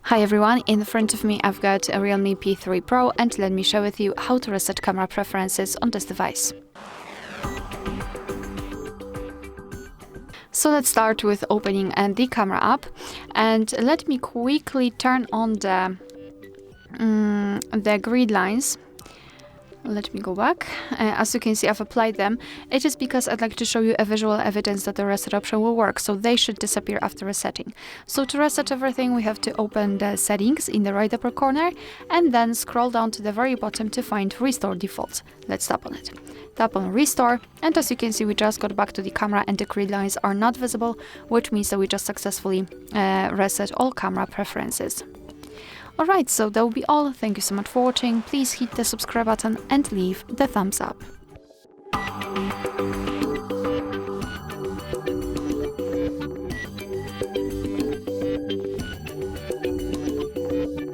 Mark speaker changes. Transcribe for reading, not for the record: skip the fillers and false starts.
Speaker 1: Hi everyone, in front of me I've got a REALME P3 Pro and let me share with you how to reset camera preferences on this device. So let's start with opening the camera app, and let me quickly turn on the grid lines. Let me go back. As you can see, I've applied them. It is because I'd like to show you a visual evidence that the reset option will work, so they should disappear after resetting. So to reset everything, we have to open the settings in the right upper corner and then scroll down to the very bottom to find Restore Defaults. Let's tap on it. Tap on Restore, and as you can see, we just got back to the camera and the grid lines are not visible, which means that we just successfully reset all camera preferences. Alright, so that will be all. Thank you so much for watching. Please hit the subscribe button and leave the thumbs up.